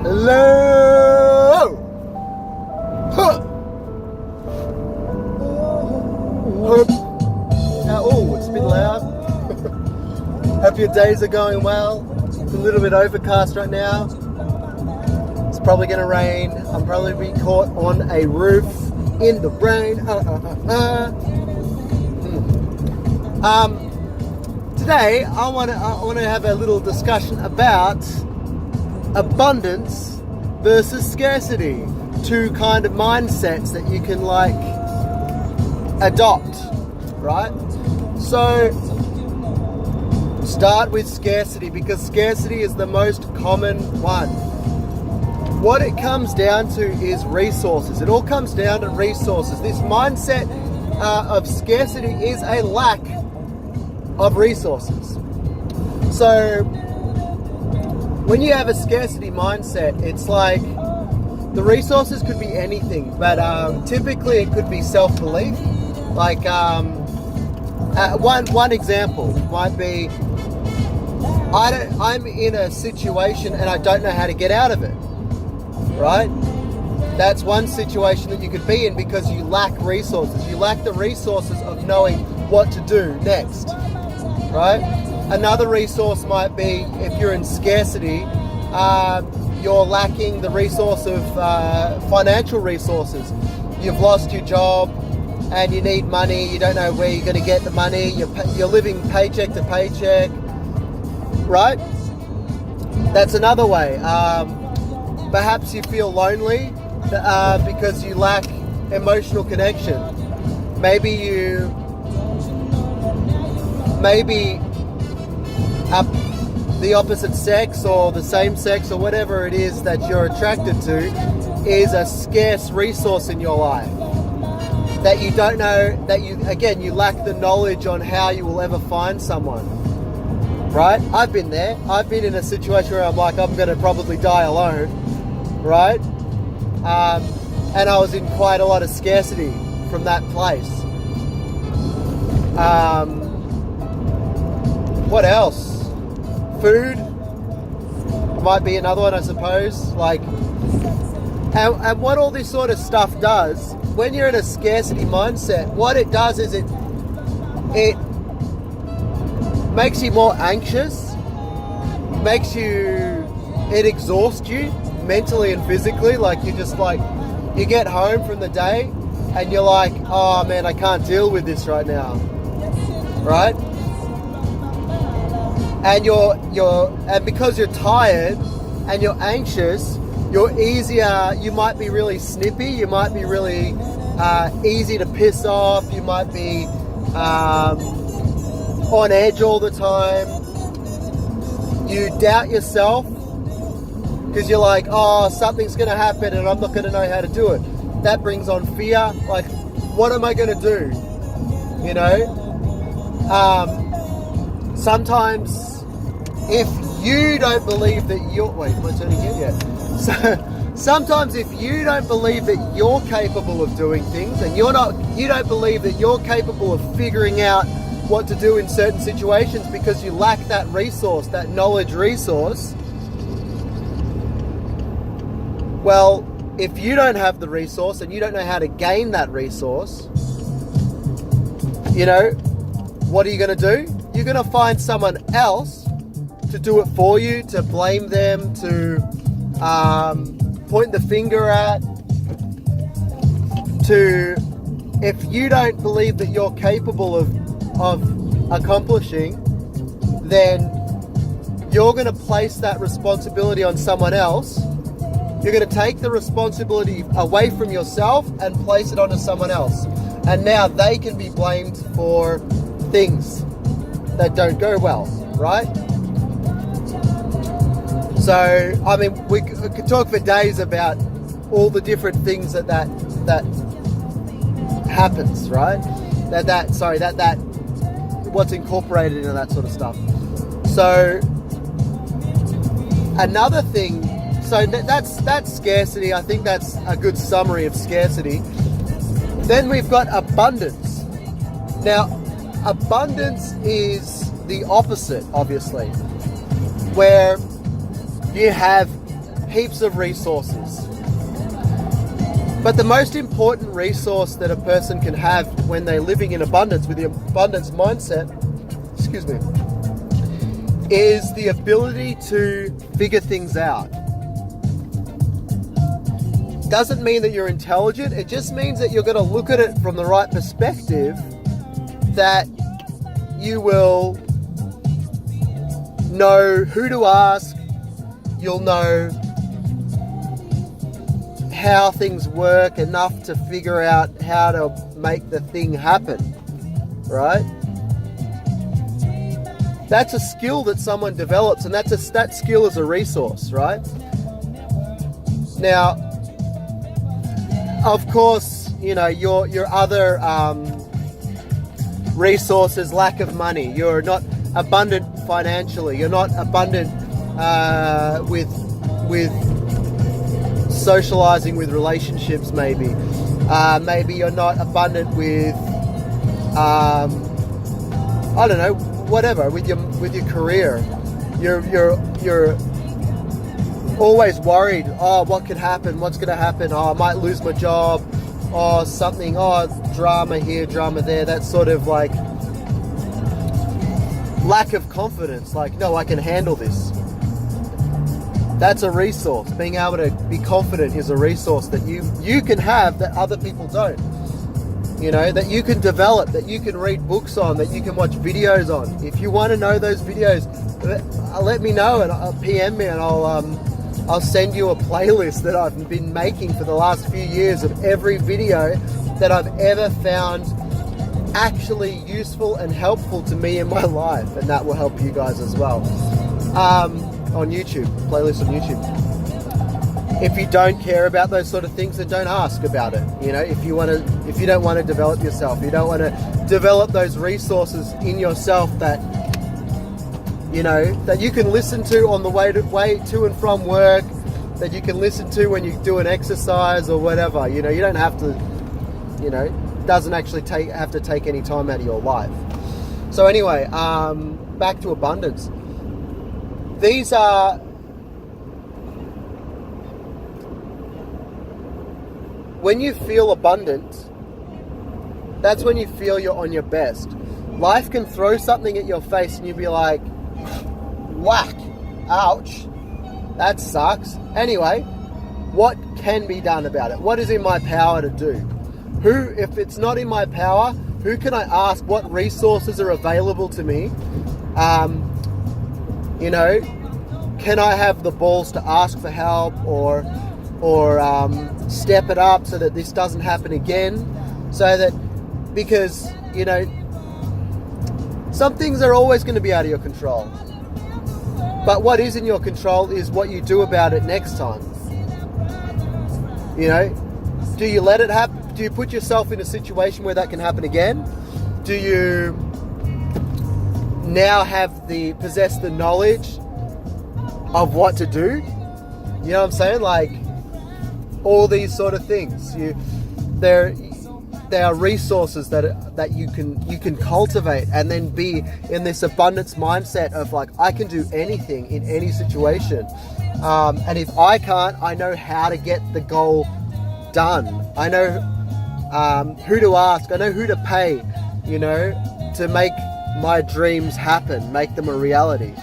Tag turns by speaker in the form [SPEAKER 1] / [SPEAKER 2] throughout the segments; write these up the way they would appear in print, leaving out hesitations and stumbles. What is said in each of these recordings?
[SPEAKER 1] Hello! Huh. Oh, it's a bit loud. Hope your days are going well. It's a little bit overcast right now. It's probably going to rain. I'm probably be caught on a roof in the rain. Today I want to have a little discussion about abundance versus scarcity. Two kind of mindsets that you can adopt, right? So start with scarcity, because scarcity is the most common one. What it comes down to is resources. It all comes down to resources. This mindset of scarcity is a lack of resources. So when you have a scarcity mindset, it's like the resources could be anything, but typically it could be self-belief. Like one example might be, I'm in a situation and I don't know how to get out of it, right? That's one situation that you could be in because you lack resources. You lack the resources of knowing what to do next, right? Another resource might be, if you're in scarcity, you're lacking the resource of financial resources. You've lost your job and you need money. You don't know where you're going to get the money. You're living paycheck to paycheck, right? That's another way. Perhaps you feel lonely because you lack emotional connection. Maybe the opposite sex or the same sex or whatever it is that you're attracted to is a scarce resource in your life that you don't know, that you lack the knowledge on how you will ever find someone, right? I've been there. I've been in a situation where I'm like, I'm going to probably die alone, right? And I was in quite a lot of scarcity from that place. What else? Food might be another one, I suppose. And what all this sort of stuff does, when you're in a scarcity mindset, what it does is it makes you more anxious, it exhausts you mentally and physically. You get home from the day and you're like, oh man, I can't deal with this right now, right? And and because you're tired and you're anxious, you might be really snippy, you might be really easy to piss off, you might be on edge all the time. You doubt yourself because you're like, oh, something's going to happen and I'm not going to know how to do it. That brings on fear. Like, what am I going to do? You know? Sometimes if you don't believe that sometimes if you don't believe that you're capable of doing things and you don't believe that you're capable of figuring out what to do in certain situations because you lack that resource, that knowledge resource, well, if you don't have the resource and you don't know how to gain that resource, what are you going to do? You're going to find someone else to do it for you, to blame them, to point the finger at, if you don't believe that you're capable of accomplishing, then you're going to place that responsibility on someone else. You're going to take the responsibility away from yourself and place it onto someone else. And now they can be blamed for things that don't go well, right? So, I mean, we could talk for days about all the different things that happens, right? That what's incorporated into that sort of stuff. So, another thing, so that's scarcity. I think that's a good summary of scarcity. Then we've got abundance. Now, abundance is the opposite, obviously, where you have heaps of resources. But the most important resource that a person can have when they're living in abundance, with the abundance mindset, is the ability to figure things out. Doesn't mean that you're intelligent, it just means that you're going to look at it from the right perspective, that you will know who to ask, you'll know how things work enough to figure out how to make the thing happen, right? That's a skill that someone develops, and that skill is a resource, right? Now, of course, you know, your other resources, lack of money. You're not abundant financially. You're not abundant with socializing, with relationships. Maybe you're not abundant with I don't know, whatever, with your career. You're always worried. Oh, what could happen? What's going to happen? Oh, I might lose my job. Oh, something. Oh, drama here, drama there. That sort of like lack of confidence. Like, no, I can handle this. That's a resource. Being able to be confident is a resource that you can have that other people don't. You know, that you can develop, that you can read books on, that you can watch videos on. If you want to know those videos, let me know, and I'll PM me, and I'll send you a playlist that I've been making for the last few years of every video that I've ever found actually useful and helpful to me in my life, and that will help you guys as well. On YouTube, playlist on YouTube. If you don't care about those sort of things, then don't ask about it. You know, if you don't want to develop yourself, you don't want to develop those resources in yourself that, you know, that you can listen to on the way to and from work, that you can listen to when you do an exercise or whatever. You know, you don't have to, you know, doesn't actually have to take any time out of your life. So anyway, back to abundance. These are when you feel abundant, that's when you feel you're on your best. Life can throw something at your face and you'll be like, whack, ouch, that sucks. Anyway, what can be done about it? What is in my power to do? If it's not in my power, who can I ask? What resources are available to me? You know, can I have the balls to ask for help or step it up so that this doesn't happen again? So that, because, you know, some things are always going to be out of your control. But what is in your control is what you do about it next time. You know, do you let it happen? Do you put yourself in a situation where that can happen again? Do you now possess the knowledge of what to do? You know what I'm saying? Like, all these sort of things. There are resources that you can cultivate, and then be in this abundance mindset of like, I can do anything in any situation. And if I can't, I know how to get the goal done. I know who to ask. I know who to pay, you know, to make my dreams happen, make them a reality,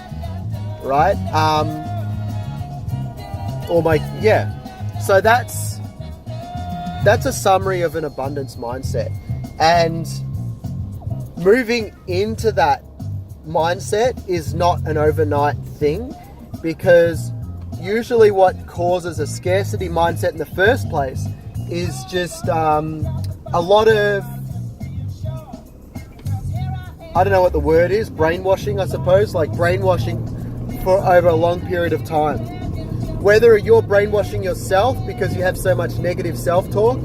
[SPEAKER 1] right? So that's a summary of an abundance mindset. And moving into that mindset is not an overnight thing, because usually what causes a scarcity mindset in the first place is just a lot of, I don't know what the word is, brainwashing, I suppose, like brainwashing for over a long period of time. Whether you're brainwashing yourself because you have so much negative self-talk,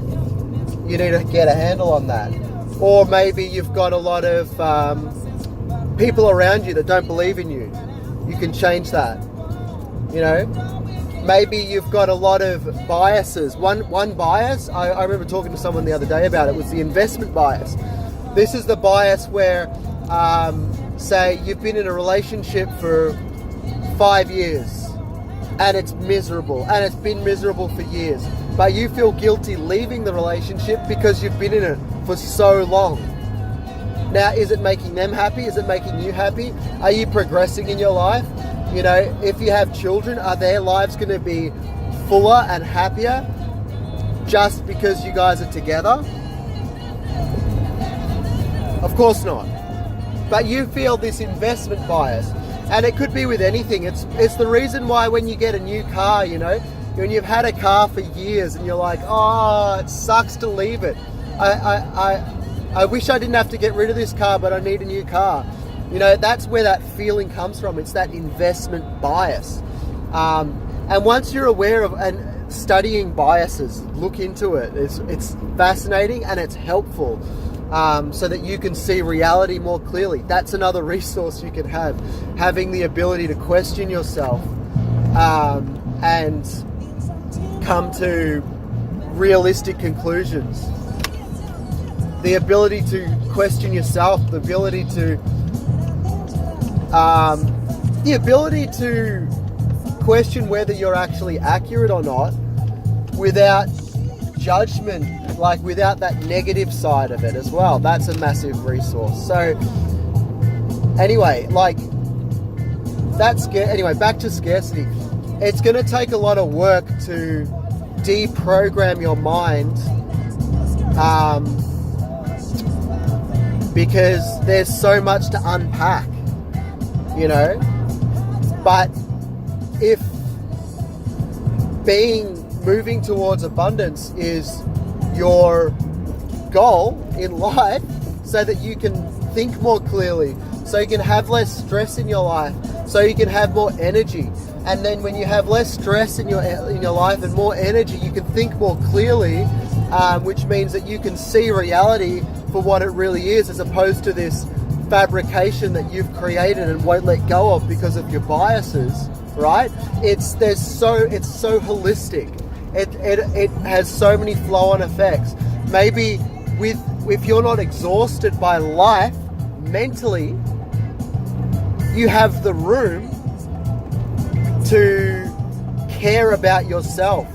[SPEAKER 1] you need to get a handle on that. Or maybe you've got a lot of people around you that don't believe in you. You can change that. You know, maybe you've got a lot of biases. One bias, I remember talking to someone the other day about it, was the investment bias. This is the bias where, say, you've been in a relationship for 5 years. and it's miserable, and it's been miserable for years, but you feel guilty leaving the relationship because you've been in it for so long. Now, is it making them happy? Is it making you happy? Are you progressing in your life? You know, if you have children, are their lives going to be fuller and happier just because you guys are together? Of course not. But you feel this investment bias, and it could be with anything. It's the reason why when you get a new car, you know, when you've had a car for years and you're like, oh, it sucks to leave it. I wish I didn't have to get rid of this car, but I need a new car. You know, that's where that feeling comes from. It's that investment bias. And once you're aware of and studying biases, look into it. It's fascinating and it's helpful, so that you can see reality more clearly. That's another resource you can have. Having the ability to question yourself and come to realistic conclusions. The ability to question yourself, the ability to question whether you're actually accurate or not without judgment, like without that negative side of it as well. That's a massive resource. So anyway, like back to scarcity. It's going to take a lot of work to deprogram your mind, because there's so much to unpack, you know. But if moving towards abundance is your goal in life, so that you can think more clearly, so you can have less stress in your life, so you can have more energy, and then when you have less stress in your life and more energy, you can think more clearly, which means that you can see reality for what it really is, as opposed to this fabrication that you've created and won't let go of because of your biases, right? It's so holistic. It has so many flow-on effects. Maybe if you're not exhausted by life mentally, you have the room to care about yourself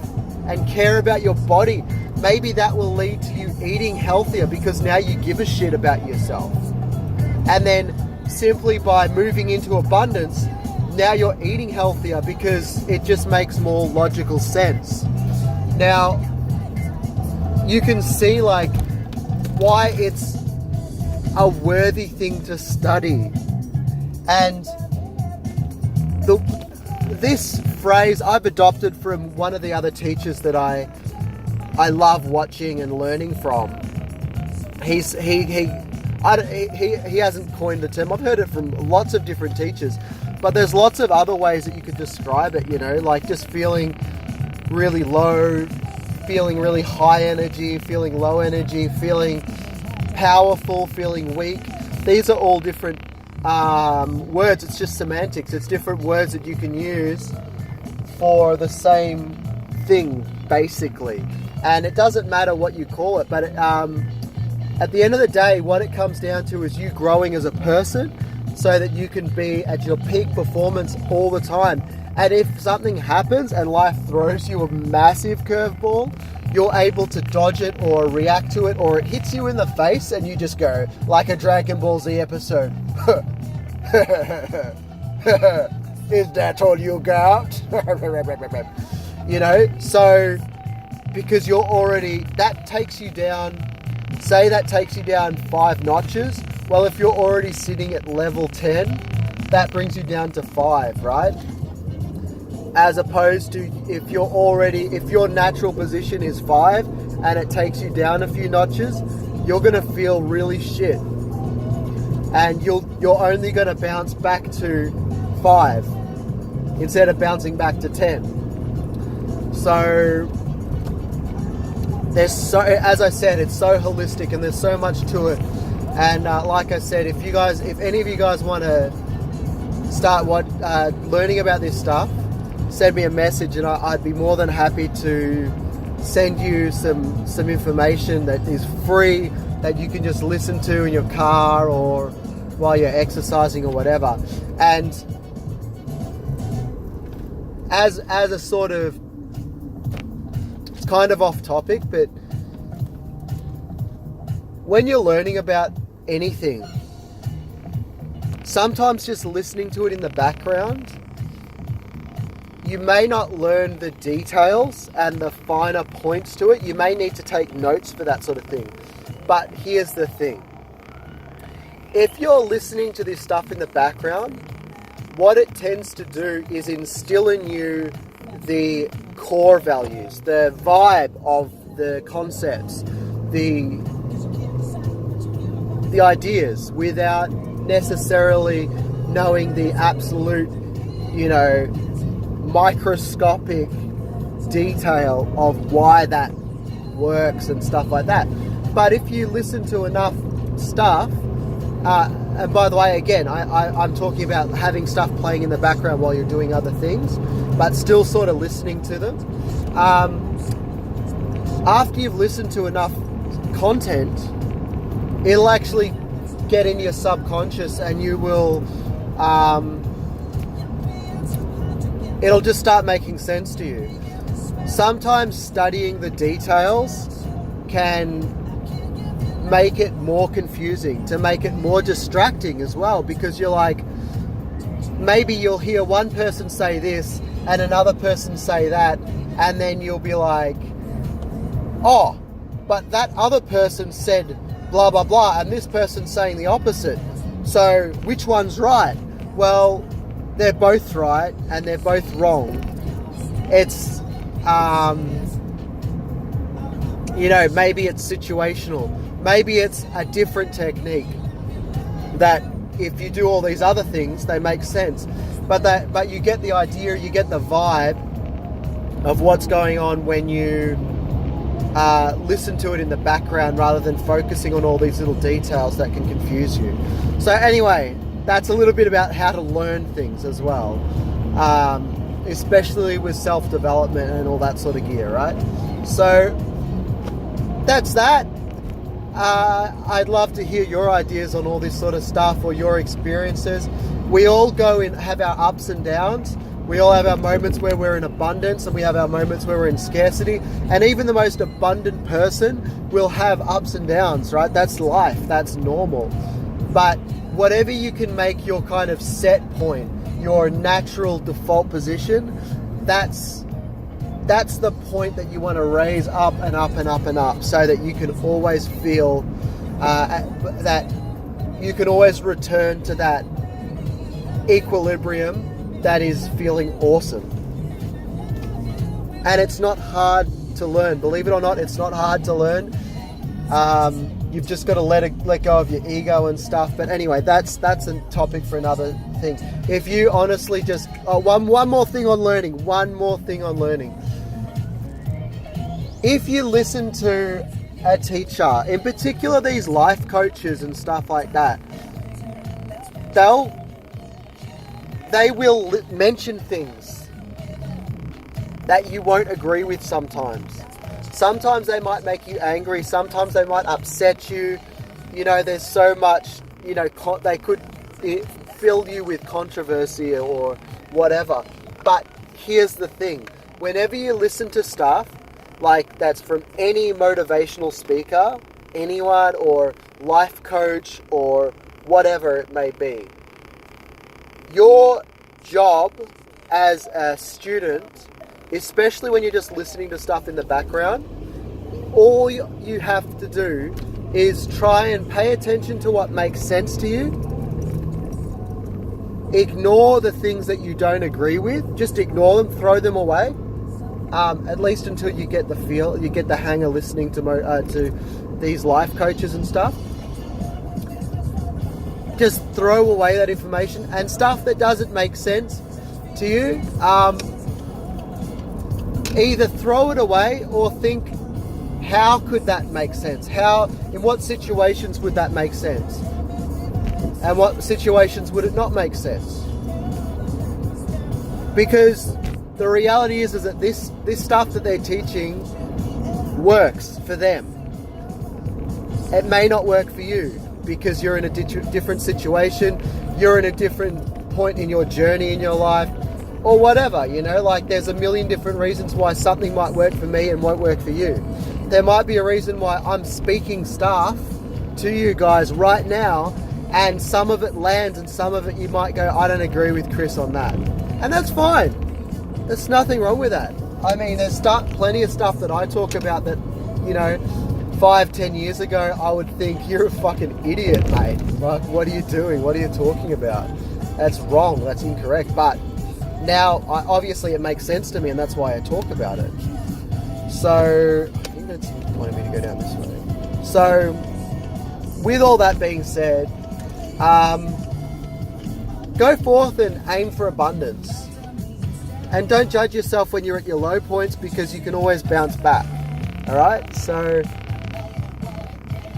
[SPEAKER 1] and care about your body. Maybe that will lead to you eating healthier because now you give a shit about yourself. And then simply by moving into abundance, now you're eating healthier because it just makes more logical sense. Now, you can see like why it's a worthy thing to study. And this phrase I've adopted from one of the other teachers that I love watching and learning from. He hasn't coined the term. I've heard it from lots of different teachers, but there's lots of other ways that you could describe it, you know, like just feeling really low, feeling really high energy, feeling low energy, feeling powerful, feeling weak. These are all different words. It's just semantics. It's different words that you can use for the same thing, basically. And it doesn't matter what you call it, but at the end of the day, what it comes down to is you growing as a person so that you can be at your peak performance all the time. And if something happens and life throws you a massive curveball, you're able to dodge it or react to it, or it hits you in the face and you just go, like a Dragon Ball Z episode, is that all you got? You know, so because you're already, that takes you down, say that takes you down 5 notches. Well, if you're already sitting at level 10, that brings you down to 5, right? As opposed to if your natural position is 5 and it takes you down a few notches, you're going to feel really shit. And you're only going to bounce back to 5 instead of bouncing back to 10. So as I said, it's so holistic and there's so much to it. And like I said, if any of you guys want to start learning about this stuff, send me a message and I'd be more than happy to send you some information that is free, that you can just listen to in your car or while you're exercising or whatever. And as a sort of, it's kind of off topic, but when you're learning about anything, sometimes just listening to it in the background, you may not learn the details and the finer points to it. You may need to take notes for that sort of thing. But here's the thing. If you're listening to this stuff in the background, what it tends to do is instill in you the core values, the vibe of the concepts, the ideas, without necessarily knowing the absolute, microscopic detail of why that works and stuff like that. But if you listen to enough stuff, and by the way, again, I'm talking about having stuff playing in the background while you're doing other things, but still sort of listening to them. After you've listened to enough content, it'll actually get in your subconscious, and you will, it'll just start making sense to you. Sometimes studying the details can make it more confusing, to make it more distracting as well, because you're like, maybe you'll hear one person say this and another person say that, and then you'll be like, oh, but that other person said blah blah blah, and this person's saying the opposite, so which one's right? Well, they're both right and they're both wrong. It's maybe it's situational, maybe it's a different technique that if you do all these other things, they make sense, but you get the idea, you get the vibe of what's going on when you listen to it in the background rather than focusing on all these little details that can confuse you. So anyway, that's a little bit about how to learn things as well, especially with self-development and all that sort of gear, right? So that's that. I'd love to hear your ideas on all this sort of stuff, or your experiences. We all go and have our ups and downs. We all have our moments where we're in abundance, and we have our moments where we're in scarcity. And even the most abundant person will have ups and downs, right? That's life. That's normal. But whatever you can make your kind of set point, your natural default position, that's the point that you want to raise up and up and up and up, so that you can always feel that you can always return to that equilibrium that is feeling awesome. And it's not hard to learn. Believe it or not, it's not hard to learn. You've just got to let go of your ego and stuff. But anyway, that's a topic for another thing. If you honestly just one more thing on learning. If you listen to a teacher, in particular these life coaches and stuff like that, they will mention things that you won't agree with sometimes. Sometimes they might make you angry. Sometimes they might upset you. There's so much, they could fill you with controversy or whatever. But here's the thing. Whenever you listen to stuff like that's from any motivational speaker, anyone, or life coach, or whatever it may be, your job as a student, especially when you're just listening to stuff in the background, all you have to do is try and pay attention to what makes sense to you. Ignore the things that you don't agree with. Just ignore them, throw them away. At least until you get the hang of listening to these life coaches and stuff. Just throw away that information, and stuff that doesn't make sense to you, either throw it away or think, how could that make sense? In what situations would that make sense? And what situations would it not make sense? Because the reality is that this stuff that they're teaching works for them. It may not work for you because you're in a different situation, you're in a different point in your journey in your life, or whatever, you know, like there's a million different reasons why something might work for me and won't work for you. There might be a reason why I'm speaking stuff to you guys right now, and some of it lands and some of it you might go, I don't agree with Chris on that. And that's fine. There's nothing wrong with that. I mean, there's plenty of stuff that I talk about that, you know, 5-10 years ago, I would think, you're a fucking idiot, mate. Like, what are you doing? What are you talking about? That's wrong. That's incorrect. But now, obviously, it makes sense to me, and that's why I talk about it. So, I think that's wanting me to go down this way. So, with all that being said, go forth and aim for abundance. And don't judge yourself when you're at your low points, because you can always bounce back. Alright? So,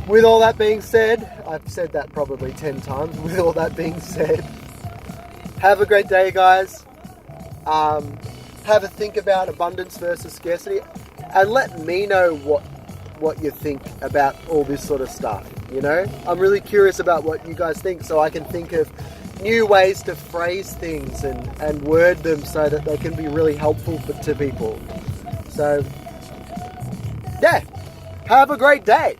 [SPEAKER 1] with all that being said, I've said that probably 10 times. With all that being said, have a great day, guys. Have a think about abundance versus scarcity, and let me know what you think about all this sort of stuff. You know, I'm really curious about what you guys think, so I can think of new ways to phrase things and word them so that they can be really helpful to people. So, yeah, have a great day.